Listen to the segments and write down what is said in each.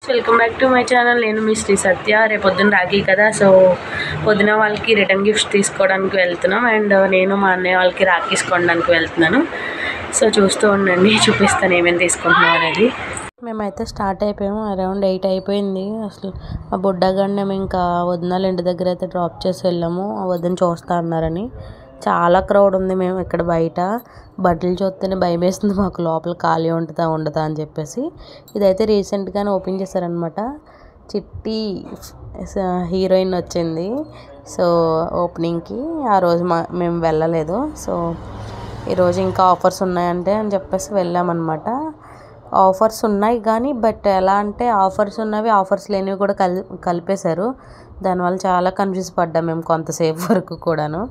Welcome back to my channel. నేను మీ శ్రీ సత్య. రేపు పొద్దున్న రాఖీ కదా, సో పొద్దున వాళ్ళకి రిటర్న్ గిఫ్ట్స్ తీసుకోవడానికి వెళ్తున్నాం. అండ్ నేను మా అన్నయ్య వాళ్ళకి రాఖీస్ కొనడానికి వెళ్తున్నాను. సో చూస్తూ ఉండండి, చూపిస్తాను ఏమేమి తీసుకుంటున్నాం అనేది. మేమైతే స్టార్ట్ అయిపోయాము. అరౌండ్ 8 అయిపోయింది. అసలు మా బుడ్డగాడిని మేము ఇంకా వదినాల ఇంటి దగ్గర అయితే డ్రాప్ చేసి వెళ్ళాము. వదిన చూస్తా అన్నారని. చాలా క్రౌడ్ ఉంది. మేము ఇక్కడ బయట బట్టలు చూస్తేనే భయం వేస్తుంది మాకు, లోపల ఖాళీ ఉండదా అని చెప్పేసి. ఇదైతే రీసెంట్గానే ఓపెన్ చేశారనమాట. చిట్టి హీరోయిన్ వచ్చింది. సో ఓపెనింగ్కి ఆ రోజు మేము వెళ్ళలేదు. సో ఈరోజు ఇంకా ఆఫర్స్ ఉన్నాయంటే అని చెప్పేసి వెళ్ళామన్నమాట. ఆఫర్స్ ఉన్నాయి కానీ బట్ ఎలా అంటే ఆఫర్స్ ఉన్నవి ఆఫర్స్ లేనివి కూడా కలిపేశారు. దానివల్ల చాలా కన్ఫ్యూజ్ పడ్డాం మేము కొంతసేపు వరకు కూడాను.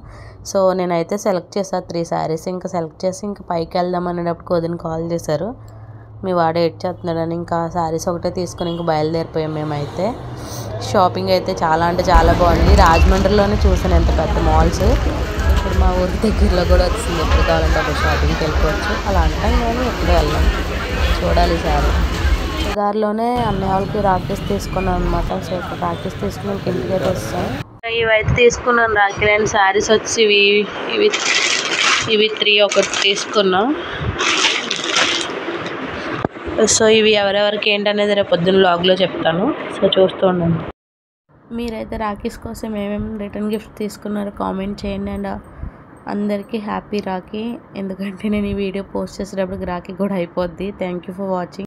సో నేనైతే సెలెక్ట్ చేశాను 3 శారీస్. ఇంకా సెలెక్ట్ చేసి ఇంకా పైకి వెళ్దాం అనేటప్పుడు వదిన కాల్ చేశారు. మీ వాడు ఎడ్ చేస్తున్నాడని ఇంకా శారీస్ ఒకటే తీసుకొని ఇంకా బయలుదేరిపోయాం. మేమైతే షాపింగ్ అయితే చాలా అంటే చాలా బాగుంది. రాజమండ్రిలోనే చూసాను ఎంత పెద్ద మాల్స్. ఇప్పుడు మా ఊరి దగ్గరలో కూడా వచ్చింది. ఎప్పుడు కావాలంటే అప్పుడు షాపింగ్కి వెళ్ళిపోవచ్చు. అలా అంటాం కానీ ఎప్పుడు వెళ్ళాం. చూడాలి సార్. దారిలోనే అన్నయ్య వాళ్ళకి రాఖీస్ తీసుకున్నాను అనమాట. సో ఇక్కడ రాఖీస్ తీసుకుని ఇంటికి అయితే వస్తాం. ఇవైతే తీసుకున్నాను రాఖీ. అండ్ శారీస్ వచ్చి ఇవి 3 ఒకటి తీసుకున్నాం. సో ఇవి ఎవరెవరికి ఏంటనేది రేపు పొద్దున్న వ్లాగ్లో చెప్తాను. సో చూస్తూ ఉండండి. మీరైతే రాఖీస్ కోసం ఏమేమి రిటర్న్ గిఫ్ట్ తీసుకున్నారో కామెంట్ చేయండి. అండ్ అందరికీ హ్యాపీ రాఖీ. ఎందుకంటే నేను ఈ వీడియో పోస్ట్ చేసేటప్పుడు రాఖీ కూడా అయిపోద్ది. Thank you for watching.